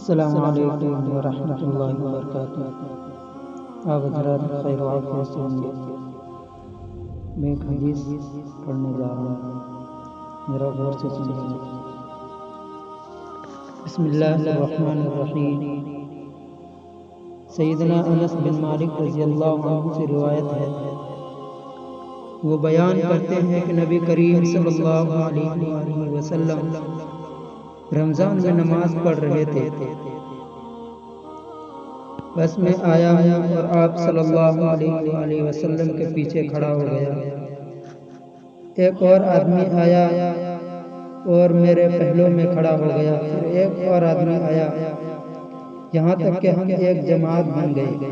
السلام علیکم ورحمۃ اللہ وبرکاتہ۔ آپ حضرات خیر و عافیت سے ہوں گے۔ میں ایک حدیث پڑھنے جا رہا ہوں، ذرا غور سے سنیے۔ بسم اللہ الرحمن الرحیم۔ سیدنا انس بن مالک رضی اللہ عنہ سے روایت ہے، وہ بیان کرتے ہیں کہ نبی کریم صلی اللہ علیہ وآلہ وسلم رمضان میں نماز پڑھ رہے تھے، بس میں آیا ہوں اور آپ صلی اللہ علیہ وآلہ وسلم کے پیچھے کھڑا ہو گیا۔ ایک اور آدمی آیا اور میرے پہلو میں کھڑا ہو گیا، پھر ایک اور آدمی آیا، یہاں تک کہ ہم ایک جماعت بن گئے۔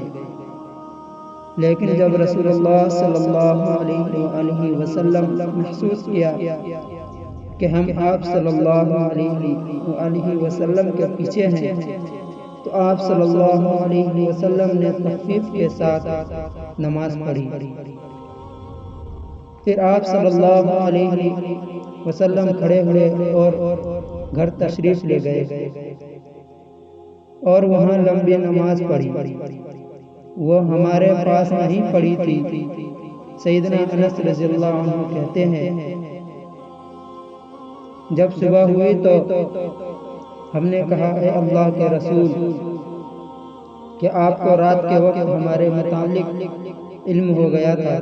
لیکن جب رسول اللہ صلی اللہ علیہ وآلہ وسلم محسوس کیا کہ ہم آپ صلی اللہ علیہ وآلہ وسلم کے پیچھے ہیں، تو آپ صلی اللہ علیہ وسلم نے تخفیف کے ساتھ نماز پڑھی۔ پھر آپ صلی اللہ علیہ وسلم کھڑے ہوئے اور گھر تشریف لے گئے اور وہاں لمبی نماز پڑھی۔ وہ ہمارے پاس نہیں پڑھی تھی۔ سیدنا انس رضی اللہ عنہ کہتے ہیں، جب صبح ہوئی تو ہم نے کہا، اے اللہ کے رسول، کہ آپ کو رات کے وقت ہمارے متعلق علم ہو گیا تھا؟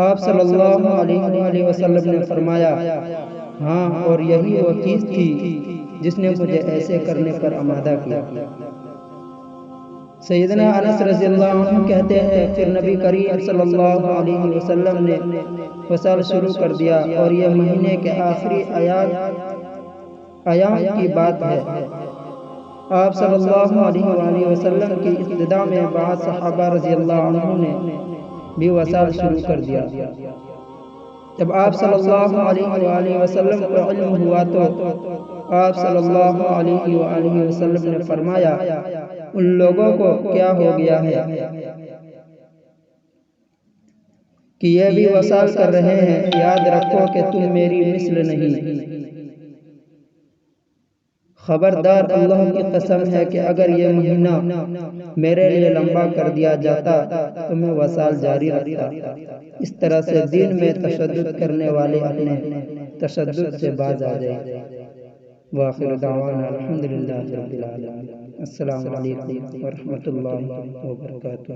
آپ صلی اللہ علیہ وآلہ وسلم نے فرمایا، ہاں، اور یہی وہ چیز تھی جس نے مجھے ایسے کرنے پر آمادہ کیا۔ سیدنا انس رضی اللہ عنہ کہتے ہیں، پھر نبی کریم صلی اللہ علیہ وسلم نے وصال شروع کر دیا، اور یہ مہینے کے آخری ایام کی بات ہے۔ آپ صلی اللہ علیہ وآلہ وسلم کی ابتدا میں بعض صحابہ رضی اللہ عنہ نے بھی وصال شروع کر دیا۔ جب آپ صلی اللہ علیہ وآلہ وسلم کو علم ہوا تو آپ صلی اللہ علیہ وآلہ وسلم نے فرمایا، ان لوگوں کو کیا ہو گیا ہے کہ یہ بھی وصال کر رہے ہیں؟ یاد رکھو کہ تم میری مثل نہیں۔ خبردار، اللہ کی قسم ہے کہ اگر یہ مہینہ میرے لیے لمبا کر دیا جاتا تو میں وصال جاری رکھتا۔ اس طرح سے دین میں تشدد کرنے والے اپنے تشدد سے باز آ جائیں۔ وآخر دعوانا الحمدللہ رب العالمین۔ السلام علیکم ورحمۃ اللہ وبرکاتہ۔